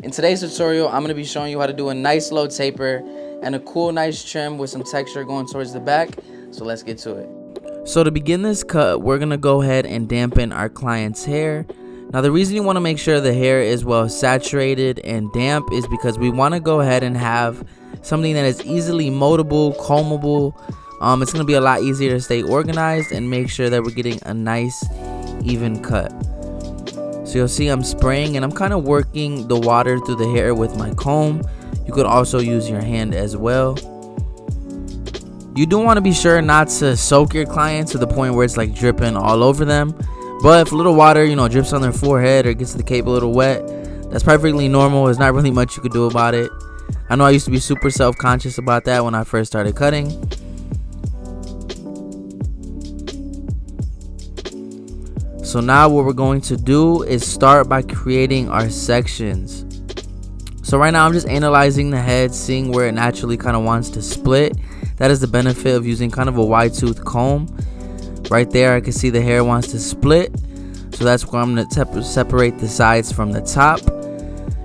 In today's tutorial, I'm going to be showing you how to do a nice low taper and a cool nice trim with some texture going towards the back. So let's get to it. So to begin this cut, we're going to go ahead and dampen our client's hair. Now the reason you want to make sure the hair is well saturated and damp is because we want to go ahead and have something that is easily moldable, combable. It's going to be a lot easier to stay organized and make sure that we're getting a nice even cut. So you'll see I'm spraying and I'm kind of working the water through the hair with my comb. You could also use your hand as well. You do want to be sure not to soak your client to the point where it's like dripping all over them. But if a little water, drips on their forehead or gets the cape a little wet, that's perfectly normal. There's not really much you could do about it. I know I used to be super self-conscious about that when I first started cutting. So now what we're going to do is start by creating our sections. So right now I'm just analyzing the head, seeing where it naturally kind of wants to split. That is the benefit of using kind of a wide tooth comb. Right there I can see the hair wants to split. So that's where I'm going to separate the sides from the top.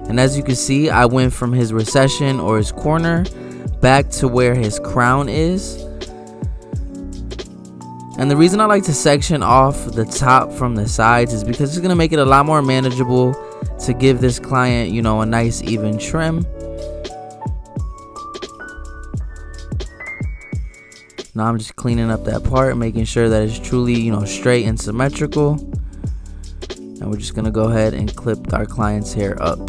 And as you can see, I went from his recession or his corner back to where his crown is. And the reason I like to section off the top from the sides is because it's going to make it a lot more manageable to give this client, a nice even trim. Now I'm just cleaning up that part, making sure that it's truly, straight and symmetrical. And we're just going to go ahead and clip our client's hair up.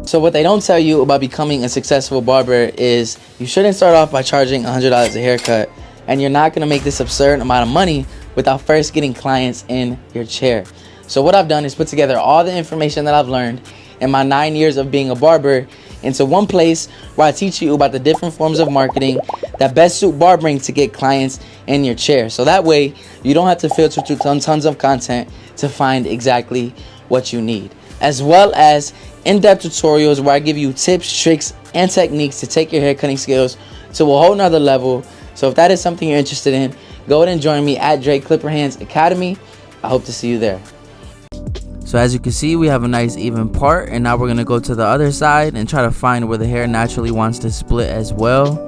So what they don't tell you about becoming a successful barber is you shouldn't start off by charging $100 a haircut, and you're not going to make this absurd amount of money without first getting clients in your chair. So what I've done is put together all the information that I've learned in my 9 years of being a barber into one place where I teach you about the different forms of marketing that best suit barbering to get clients in your chair. So that way you don't have to filter through tons of content to find exactly what you need, as well as in-depth tutorials where I give you tips, tricks, and techniques to take your hair cutting skills to a whole nother level. So if that is something you're interested in, go ahead and join me at Drake Clipper Hands Academy. I hope to see you there. So as you can see, we have a nice even part, and now we're going to go to the other side and try to find where the hair naturally wants to split as well.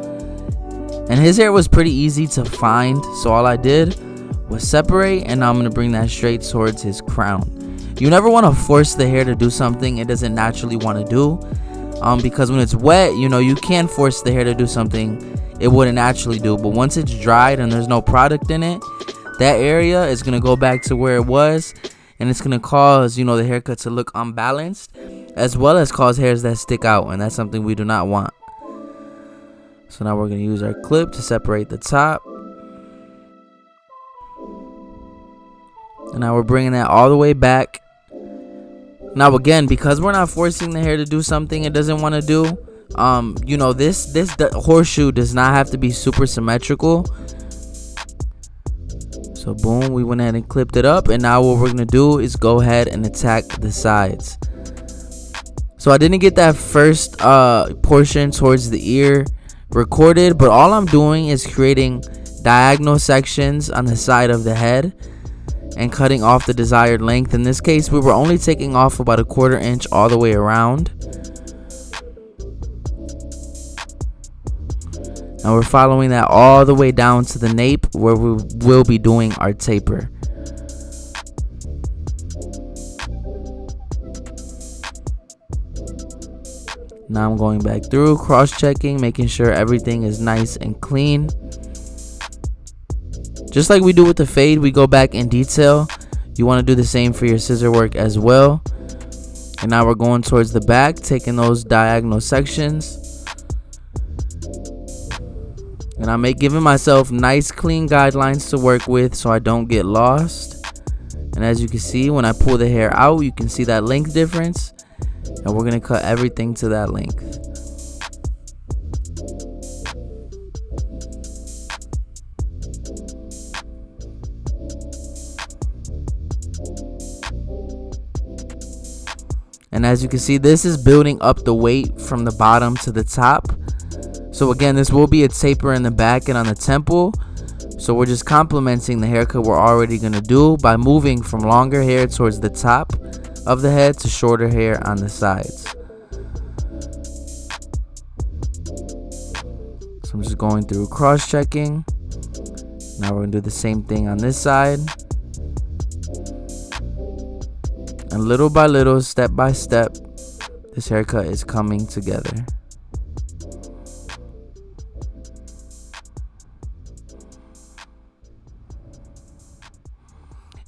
And his hair was pretty easy to find, so all I did was separate, and now I'm going to bring that straight towards his crown. You never want to force the hair to do something it doesn't naturally want to do, because when it's wet, you can force the hair to do something it wouldn't naturally do. But once it's dried and there's no product in it, that area is going to go back to where it was, and it's going to cause, the haircut to look unbalanced, as well as cause hairs that stick out, and that's something we do not want. So now we're going to use our clip to separate the top. And now we're bringing that all the way back. Now again, because we're not forcing the hair to do something it doesn't want to do, the horseshoe does not have to be super symmetrical. So boom, we went ahead and clipped it up, and now what we're gonna do is go ahead and attack the sides. So I didn't get that first portion towards the ear recorded, but all I'm doing is creating diagonal sections on the side of the head and cutting off the desired length. In this case, we were only taking off about 1/4 inch all the way around. And we're following that all the way down to the nape where we will be doing our taper. Now I'm going back through, cross-checking, making sure everything is nice and clean. Just like we do with the fade, we go back in detail. You want to do the same for your scissor work as well. And now we're going towards the back, taking those diagonal sections. And I'm giving myself nice clean guidelines to work with so I don't get lost. And as you can see, when I pull the hair out, you can see that length difference. And we're going to cut everything to that length. And as you can see, this is building up the weight from the bottom to the top. So again, this will be a taper in the back and on the temple. So we're just complementing the haircut we're already gonna do by moving from longer hair towards the top of the head to shorter hair on the sides. So I'm just going through cross-checking. Now we're gonna do the same thing on this side. And little by little, step by step, this haircut is coming together.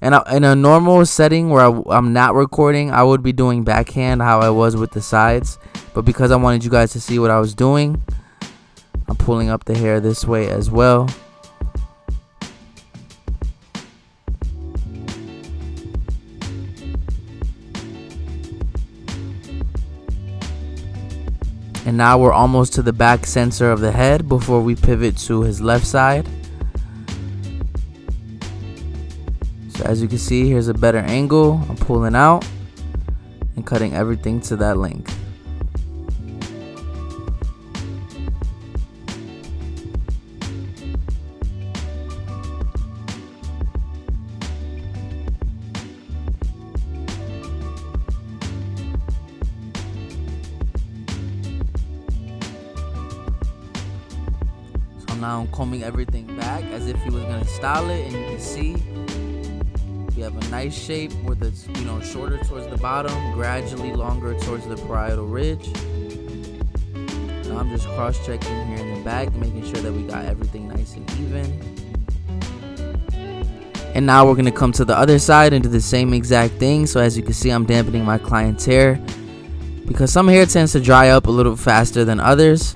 And in a normal setting where I'm not recording, I would be doing backhand how I was with the sides. But because I wanted you guys to see what I was doing, I'm pulling up the hair this way as well. And now we're almost to the back center of the head before we pivot to his left side. So as you can see, here's a better angle. I'm pulling out and cutting everything to that length. So now I'm combing everything back as if he was gonna style it, and you can see we have a nice shape where it's, shorter towards the bottom, gradually longer towards the parietal ridge. Now I'm just cross-checking here in the back, making sure that we got everything nice and even. And now we're gonna come to the other side and do the same exact thing. So as you can see, I'm dampening my client's hair because some hair tends to dry up a little faster than others.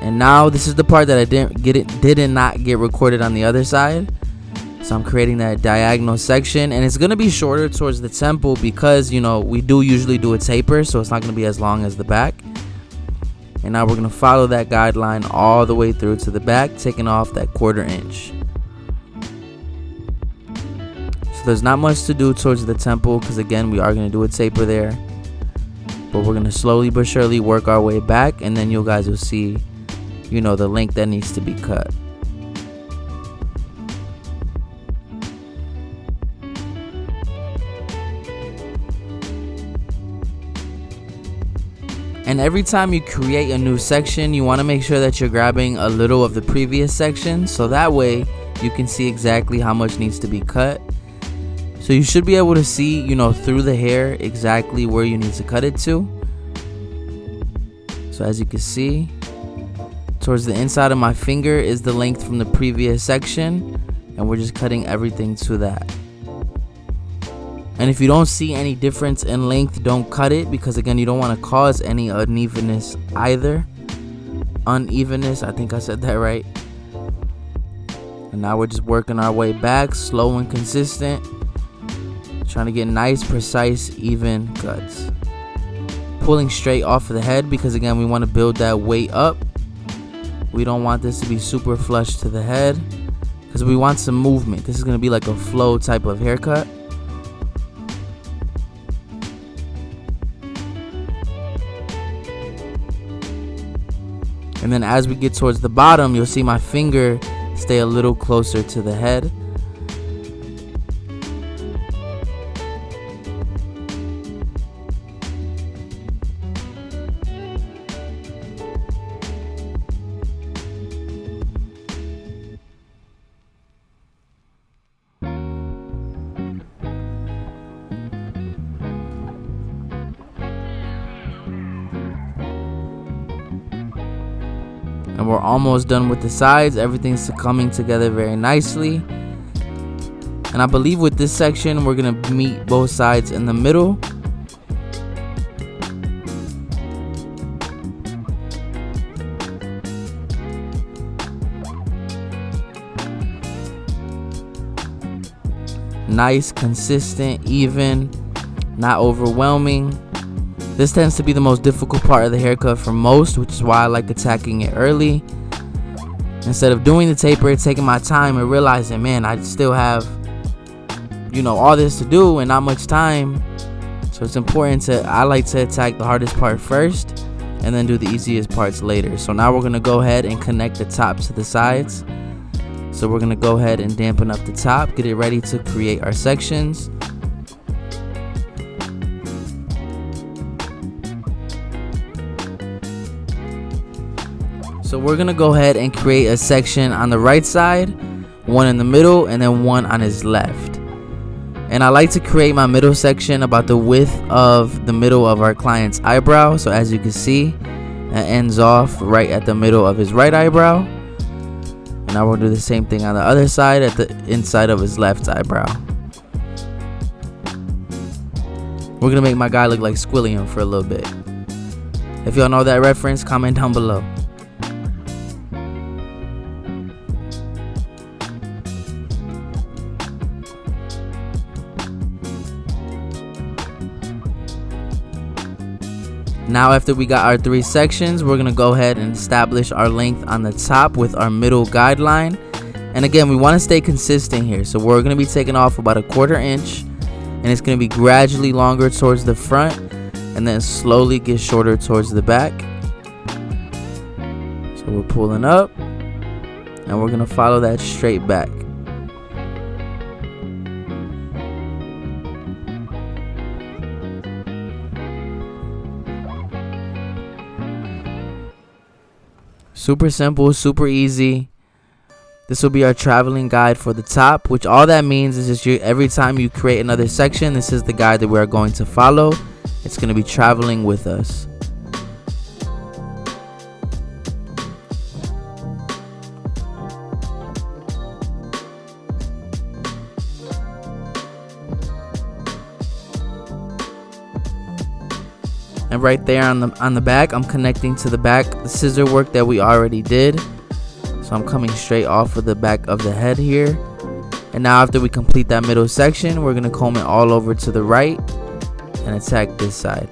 And now this is the part that I did not get recorded on the other side. So I'm creating that diagonal section, and it's gonna be shorter towards the temple because we do usually do a taper, so it's not gonna be as long as the back. And now we're gonna follow that guideline all the way through to the back, taking off that 1/4 inch. So there's not much to do towards the temple because again, we are gonna do a taper there, but we're gonna slowly but surely work our way back, and then you guys will see the length that needs to be cut. And every time you create a new section, you want to make sure that you're grabbing a little of the previous section, so that way you can see exactly how much needs to be cut. So you should be able to see, through the hair exactly where you need to cut it to. So as you can see, towards the inside of my finger is the length from the previous section, and we're just cutting everything to that. And if you don't see any difference in length, don't cut it, because again, you don't want to cause any unevenness either. Unevenness, I think I said that right. And now we're just working our way back, slow and consistent, trying to get nice, precise, even cuts. Pulling straight off of the head because again, we want to build that weight up. We don't want this to be super flush to the head because we want some movement. This is going to be like a flow type of haircut. And then as we get towards the bottom, you'll see my finger stay a little closer to the head. And we're almost done with the sides. Everything's coming together very nicely. And I believe with this section, we're gonna meet both sides in the middle. Nice, consistent, even, not overwhelming. This tends to be the most difficult part of the haircut for most, which is why I like attacking it early. Instead of doing the taper, taking my time and realizing, man, I still have, all this to do and not much time. So it's important I like to attack the hardest part first and then do the easiest parts later. So now we're gonna go ahead and connect the top to the sides. So we're gonna go ahead and dampen up the top, get it ready to create our sections. So we're gonna go ahead and create a section on the right side, one in the middle, and then one on his left. And I like to create my middle section about the width of the middle of our client's eyebrow. So as you can see, that ends off right at the middle of his right eyebrow. And now we'll do the same thing on the other side at the inside of his left eyebrow. We're gonna make my guy look like Squilliam for a little bit. If y'all know that reference, comment down below. Now after we got our 3 sections, we're gonna go ahead and establish our length on the top with our middle guideline. And again, we want to stay consistent here, so we're gonna be taking off about a 1/4 inch, and it's gonna be gradually longer towards the front and then slowly get shorter towards the back. So we're pulling up and we're gonna follow that straight back. Super simple, super easy. This will be our traveling guide for the top, which all that means is just every time you create another section, this is the guide that we are going to follow. It's going to be traveling with us. And right there on the back, I'm connecting to the back the scissor work that we already did. So I'm coming straight off of the back of the head here. And now after we complete that middle section, we're gonna comb it all over to the right and attack this side.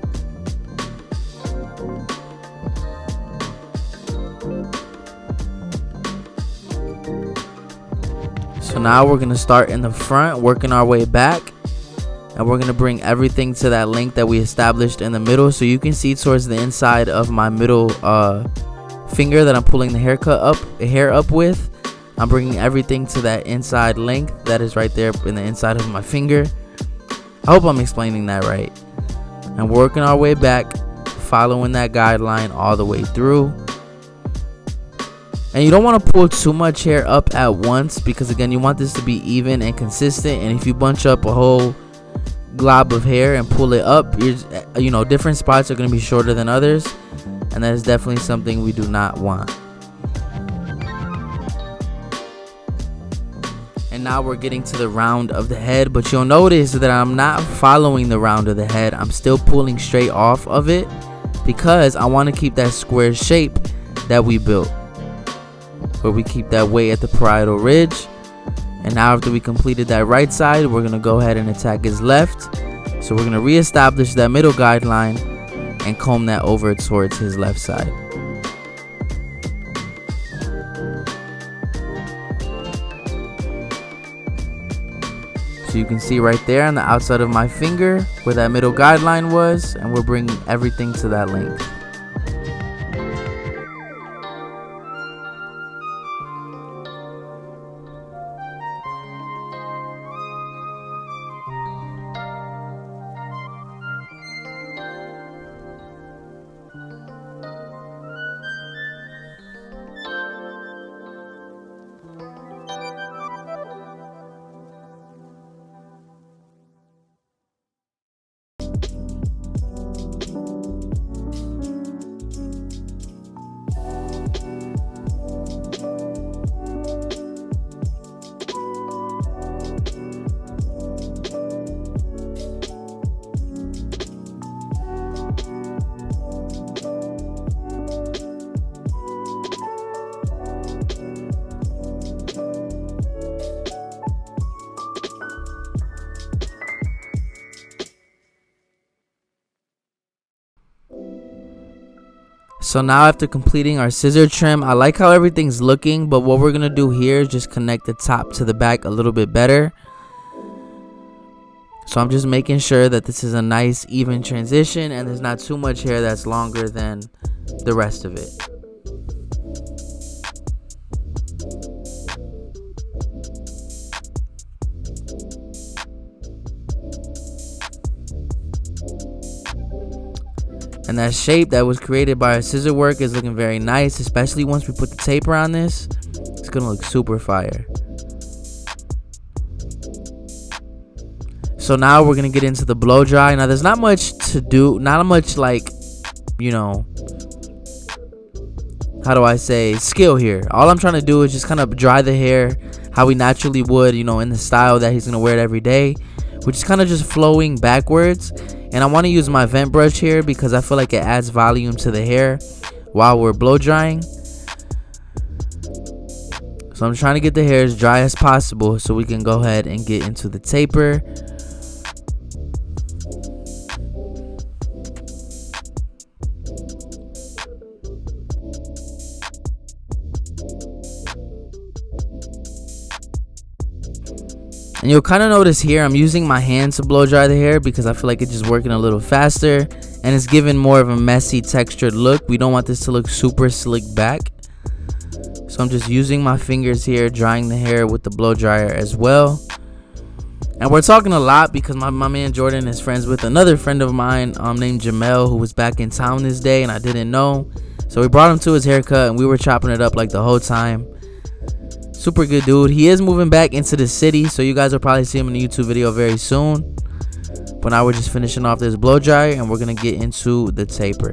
So now we're gonna start in the front, working our way back. And we're going to bring everything to that length that we established in the middle. So you can see towards the inside of my middle finger that I'm pulling the hair up with. I'm bringing everything to that inside length that is right there in the inside of my finger. I hope I'm explaining that right. And working our way back, following that guideline all the way through. And you don't want to pull too much hair up at once, because again, you want this to be even and consistent. And if you bunch up a whole glob of hair and pull it up, different spots are going to be shorter than others, and that is definitely something we do not want. And now we're getting to the round of the head, but you'll notice that I'm not following the round of the head. I'm still pulling straight off of it because I want to keep that square shape that we built, where we keep that way at the parietal ridge. And now after we completed that right side, we're going to go ahead and attack his left. So we're going to reestablish that middle guideline and comb that over towards his left side. So you can see right there on the outside of my finger where that middle guideline was, and we're bringing everything to that length. So now after completing our scissor trim, I like how everything's looking, but what we're gonna do here is just connect the top to the back a little bit better. So I'm just making sure that this is a nice even transition and there's not too much hair that's longer than the rest of it. And that shape that was created by our scissor work is looking very nice, especially once we put the taper on this. It's gonna look super fire. So now we're gonna get into the blow dry. Now there's not much to do, not much like, you know, how do I say, skill here. All I'm trying to do is just kind of dry the hair how we naturally would, you know, in the style that he's gonna wear it every day, which is kind of just flowing backwards. And I want to use my vent brush here because I feel like it adds volume to the hair while we're blow drying. So I'm trying to get the hair as dry as possible so we can go ahead and get into the taper. And you'll kind of notice here I'm using my hand to blow dry the hair because I feel like it's just working a little faster and it's giving more of a messy textured look. We don't want this to look super slick back. So I'm just using my fingers here, drying the hair with the blow dryer as well. And we're talking a lot because my man Jordan is friends with another friend of mine named Jamel, who was back in town this day and I didn't know. So we brought him to his haircut and we were chopping it up like the whole time. Super good dude. He is moving back into the city, so you guys will probably see him in the YouTube video very soon. But now we're just finishing off this blow dryer and we're gonna get into the taper.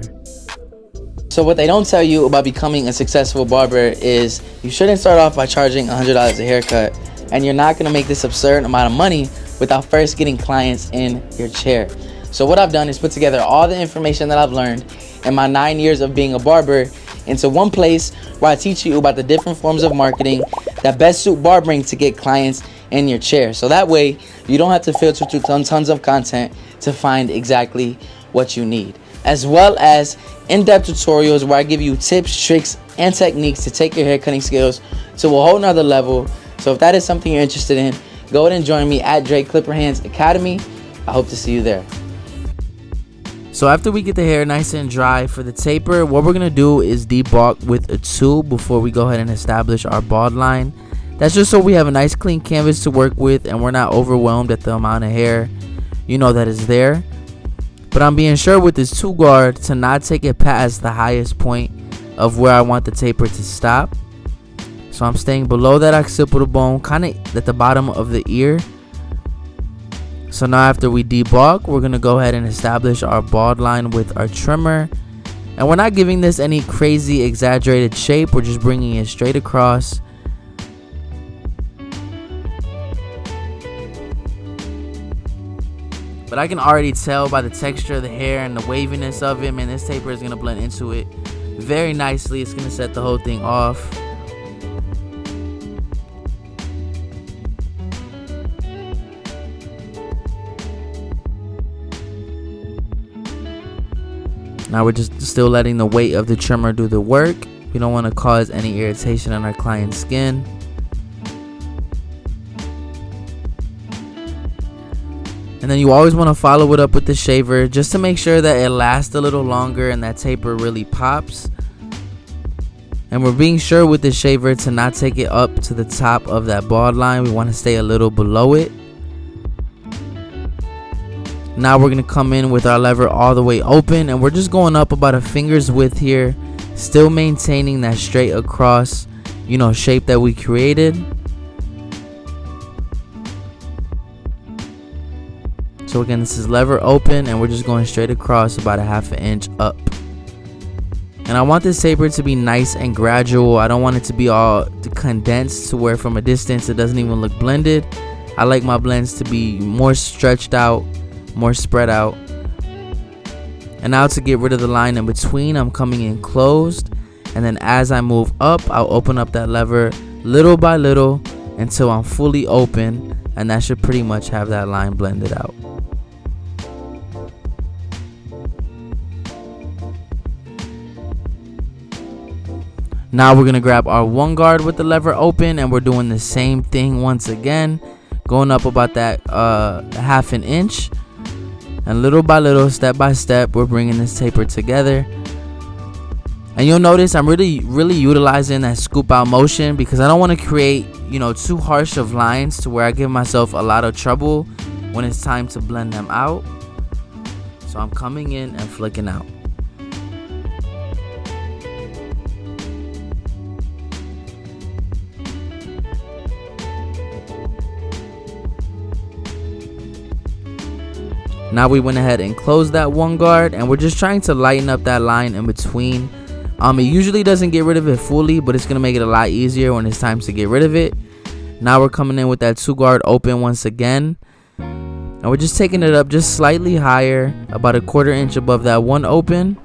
So what they don't tell you about becoming a successful barber is you shouldn't start off by charging $100 a haircut, and you're not gonna make this absurd amount of money without first getting clients in your chair. So what I've done is put together all the information that I've learned in my 9 years of being a barber into one place where I teach you about the different forms of marketing that best suit barbering to get clients in your chair. So that way you don't have to filter through tons of content to find exactly what you need, as well as in-depth tutorials where I give you tips, tricks, and techniques to take your hair cutting skills to a whole nother level. So if that is something you're interested in, go ahead and join me at Drake Clipper Hands Academy. I hope to see you there. So after we get the hair nice and dry for the taper, what we're gonna do is debulk with a tool before we go ahead and establish our bald line. That's just so we have a nice clean canvas to work with and we're not overwhelmed at the amount of hair, you know, that is there. But I'm being sure with this tool guard to not take it past the highest point of where I want the taper to stop. So I'm staying below that occipital bone, kind of at the bottom of the ear. So now after we debulk, we're going to go ahead and establish our bald line with our trimmer. And we're not giving this any crazy exaggerated shape. We're just bringing it straight across. But I can already tell by the texture of the hair and the waviness of it, man, this taper is going to blend into it very nicely. It's going to set the whole thing off. Now we're just still letting the weight of the trimmer do the work. We don't want to cause any irritation on our client's skin. And then you always want to follow it up with the shaver just to make sure that it lasts a little longer and that taper really pops. And we're being sure with the shaver to not take it up to the top of that bald line. We want to stay a little below it. Now we're going to come in with our lever all the way open and we're just going up about a finger's width here, still maintaining that straight across, you know, shape that we created. So again, this is lever open and we're just going straight across about a ½ inch up. And I want this taper to be nice and gradual. I don't want it to be all condensed to where from a distance it doesn't even look blended. I like my blends to be more stretched out, more spread out. And now to get rid of the line in between, I'm coming in closed, and then as I move up, I'll open up that lever little by little until I'm fully open, and that should pretty much have that line blended out. Now we're gonna grab our one guard with the lever open and we're doing the same thing once again, going up about that ½ inch. And little by little, step by step, we're bringing this taper together. And you'll notice I'm really utilizing that scoop out motion because I don't want to create, you know, too harsh of lines to where I give myself a lot of trouble when it's time to blend them out. So I'm coming in and flicking out. Now we went ahead and closed that one guard, and we're just trying to lighten up that line in between. It usually doesn't get rid of it fully, but it's gonna make it a lot easier when it's time to get rid of it. Now we're coming in with that 2 guard open once again, and we're just taking it up just slightly higher, about a 1/4 inch above that one open.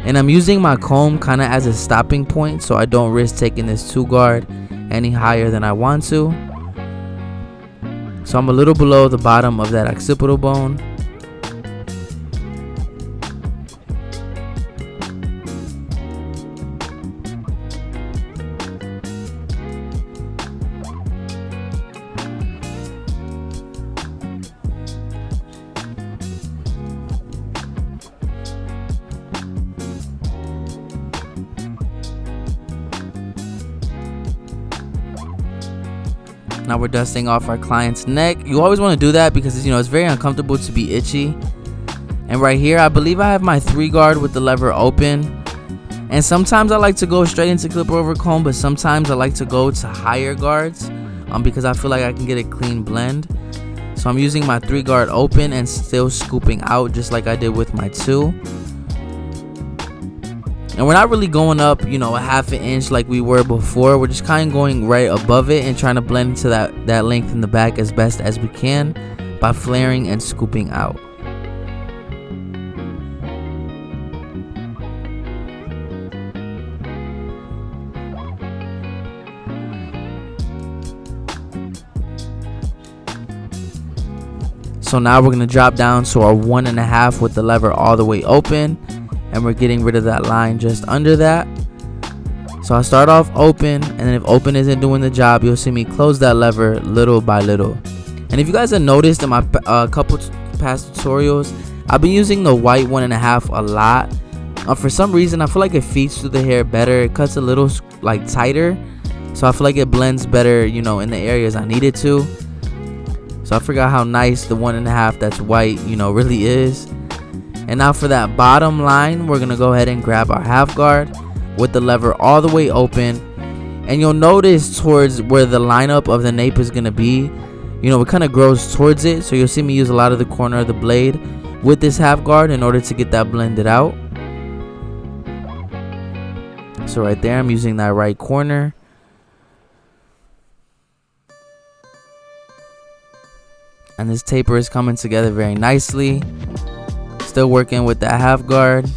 And I'm using my comb kind of as a stopping point, so I don't risk taking this 2 guard any higher than I want to. So I'm a little below the bottom of that occipital bone. Now we're dusting off our client's neck. You always want to do that because it's very uncomfortable to be itchy. And right here, I believe I have my 3 guard with the lever open. And sometimes I like to go straight into clipper over comb, but sometimes I like to go to higher guards because I feel like I can get a clean blend. So I'm using my 3 guard open and still scooping out just like I did with my 2. And we're not really going up, a 1/2 inch like we were before. We're just kind of going right above it and trying to blend into that length in the back as best as we can by flaring and scooping out. So now we're going to drop down to our 1.5 with the lever all the way open. And we're getting rid of that line just under that. So I start off open, and then if open isn't doing the job, you'll see me close that lever little by little. And if you guys have noticed in my couple past tutorials, I've been using the white 1.5 a lot. For some reason, I feel like it feeds through the hair better. It cuts a little tighter, so I feel like it blends better, in the areas I need it to. So I forgot how nice the 1.5 that's white, really is. And now for that bottom line, we're going to go ahead and grab our 1/2 guard with the lever all the way open. And you'll notice towards where the lineup of the nape is going to be, it kind of grows towards it. So you'll see me use a lot of the corner of the blade with this 1/2 guard in order to get that blended out. So right there, I'm using that right corner. And this taper is coming together very nicely. Still working with that 1/2 guard.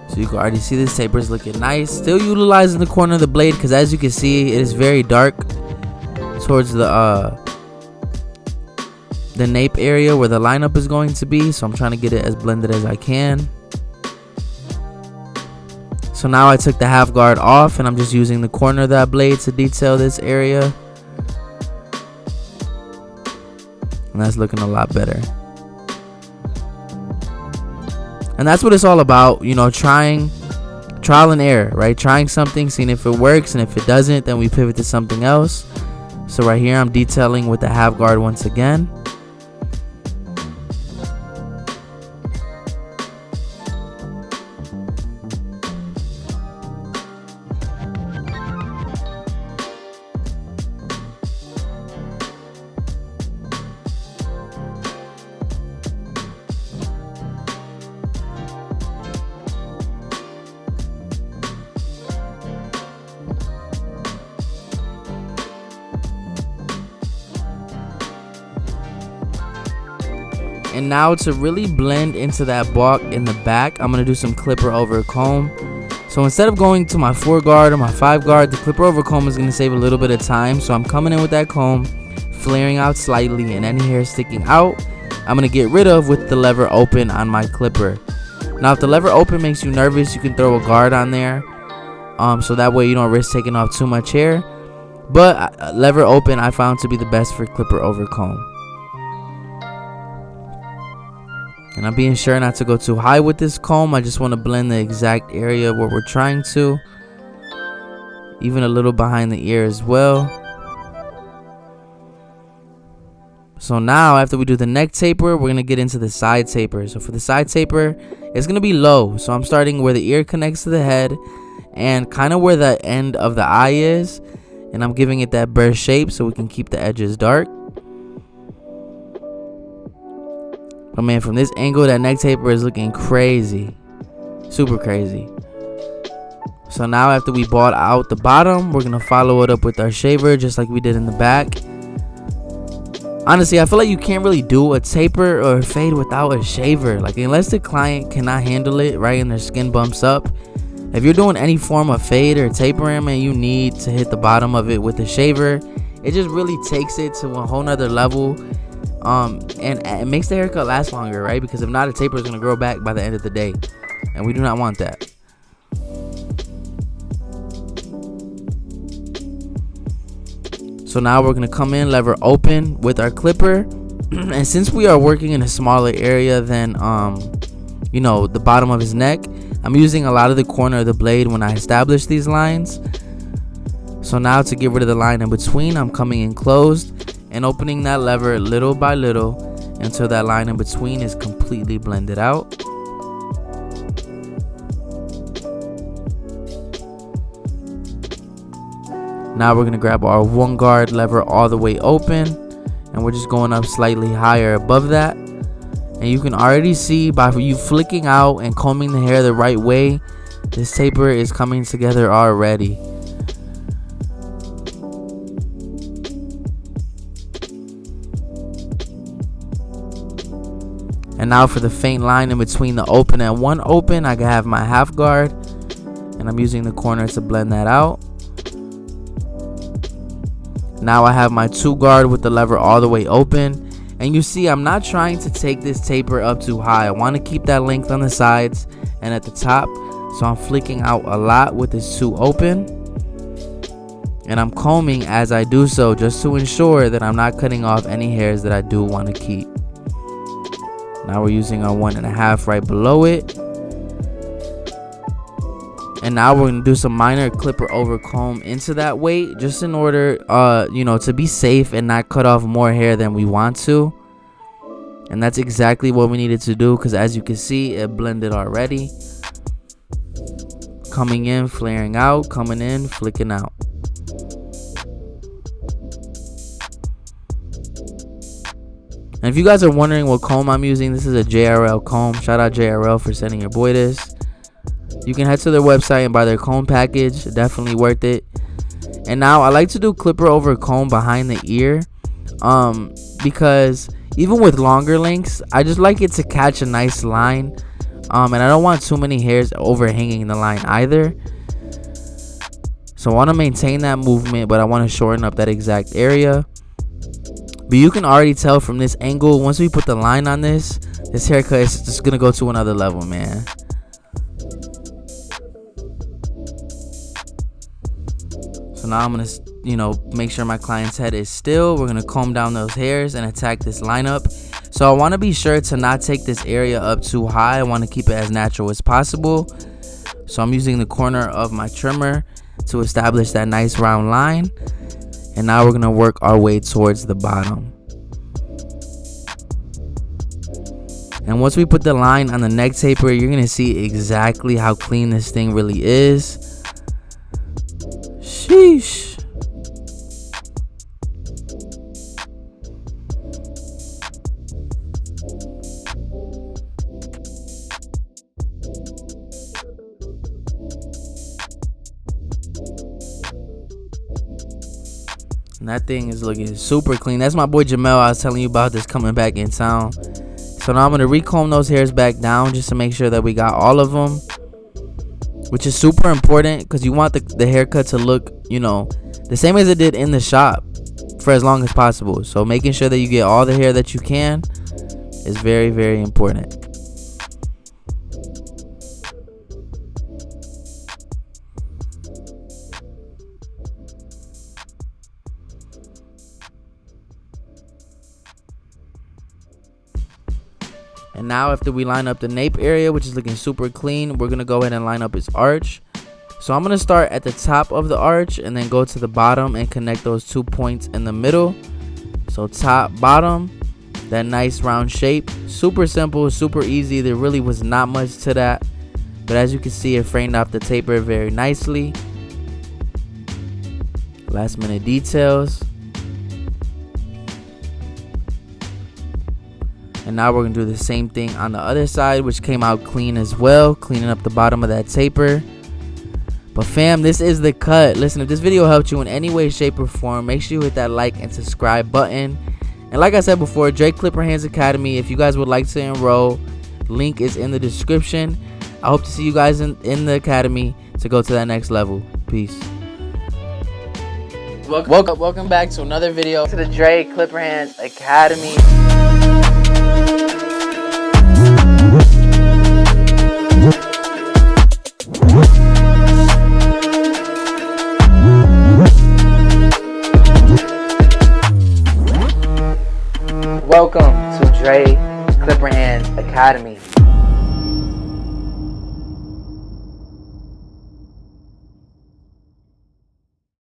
So you can already see this taper is looking nice. Still utilizing the corner of the blade because as you can see, it is very dark towards the nape area where the lineup is going to be. So I'm trying to get it as blended as I can. So now I took the 1/2 guard off and I'm just using the corner of that blade to detail this area. And that's looking a lot better. And that's what it's all about, trying trial and error, right? Trying something, seeing if it works, and if it doesn't, then we pivot to something else. So right here, I'm detailing with the 1/2 guard once again. And now to really blend into that bulk in the back, I'm going to do some clipper over comb. So instead of going to my 4 guard or my 5 guard, the clipper over comb is going to save a little bit of time. So I'm coming in with that comb, flaring out slightly, and any hair sticking out, I'm going to get rid of with the lever open on my clipper. Now if the lever open makes you nervous, you can throw a guard on there. So that way you don't risk taking off too much hair. But lever open I found to be the best for clipper over comb. And I'm being sure not to go too high with this comb. I just want to blend the exact area where we're trying to. Even a little behind the ear as well. So now after we do the neck taper, we're going to get into the side taper. So for the side taper, it's going to be low. So I'm starting where the ear connects to the head and kind of where the end of the eye is. And I'm giving it that burst shape so we can keep the edges dark. But man, from this angle, that neck taper is looking crazy. Super crazy. So now after we bought out the bottom, we're going to follow it up with our shaver just like we did in the back. Honestly, I feel like you can't really do a taper or a fade without a shaver. Like, unless the client cannot handle it, right, and their skin bumps up. If you're doing any form of fade or tapering, man, you need to hit the bottom of it with a shaver. It just really takes it to a whole nother level. And it makes the haircut last longer, right? Because if not, a taper is going to grow back by the end of the day. And we do not want that. So now we're going to come in, lever open with our clipper. And since we are working in a smaller area than, you know, the bottom of his neck, I'm using a lot of the corner of the blade when I establish these lines. So now to get rid of the line in between, I'm coming in closed and opening that lever little by little until that line in between is completely blended out. Now we're going to grab our one guard lever all the way open, and we're just going up slightly higher above that. And you can already see by you flicking out and combing the hair the right way, this taper is coming together already. And now for the faint line in between the open and one open, I can have my half guard, and I'm using the corner to blend that out. Now I have my two guard with the lever all the way open, and you see I'm not trying to take this taper up too high. I want to keep that length on the sides and at the top, so I'm flicking out a lot with this two open, and I'm combing as I do so just to ensure that I'm not cutting off any hairs that I do want to keep. Now we're using our 1.5 right below it. And now we're going to do some minor clipper over comb into that weight, just in order, you know, to be safe and not cut off more hair than we want to. And that's exactly what we needed to do, because as you can see, it blended already. Coming in, flaring out, coming in, flicking out. And if you guys are wondering what comb I'm using, this is a JRL comb. Shout out JRL for sending your boy this. You can head to their website and buy their comb package. Definitely worth it. And now I like to do clipper over comb behind the ear, because even with longer lengths, I just like it to catch a nice line, and I don't want too many hairs overhanging the line either. So I want to maintain that movement, but I want to shorten up that exact area. But you can already tell from this angle, once we put the line on this haircut is just gonna go to another level, man. So now I'm gonna, you know, make sure my client's head is still. We're gonna comb down those hairs and attack this lineup. So I want to be sure to not take this area up too high. I want to keep it as natural as possible. So I'm using the corner of my trimmer to establish that nice round line. And now we're gonna work our way towards the bottom. And once we put the line on the neck taper, you're gonna see exactly how clean this thing really is. Sheesh. And that thing is looking super clean. That's my boy Jamel. I was telling you about this coming back in town. So now I'm going to recomb those hairs back down just to make sure that we got all of them, which is super important because you want the haircut to look, you know, the same as it did in the shop for as long as possible. So making sure that you get all the hair that you can is very, very important. And now after we line up the nape area, which is looking super clean, we're gonna go ahead and line up his arch. So I'm gonna start at the top of the arch and then go to the bottom and connect those 2 points in the middle. So top, bottom, that nice round shape. Super simple, super easy. There really was not much to that, but as you can see, it framed off the taper very nicely. Last minute details. And now we're gonna do the same thing on the other side, which came out clean as well, cleaning up the bottom of that taper. But fam, this is the cut. Listen, if this video helped you in any way, shape, or form, make sure you hit that like and subscribe button. And like I said before, Dre Clipper Hands Academy, if you guys would like to enroll, link is in the description. I hope to see you guys in the academy to go to that next level. Peace. Welcome back to another video to the Dre Clipper Hands Academy. Welcome to Dre Clipper Hands Academy.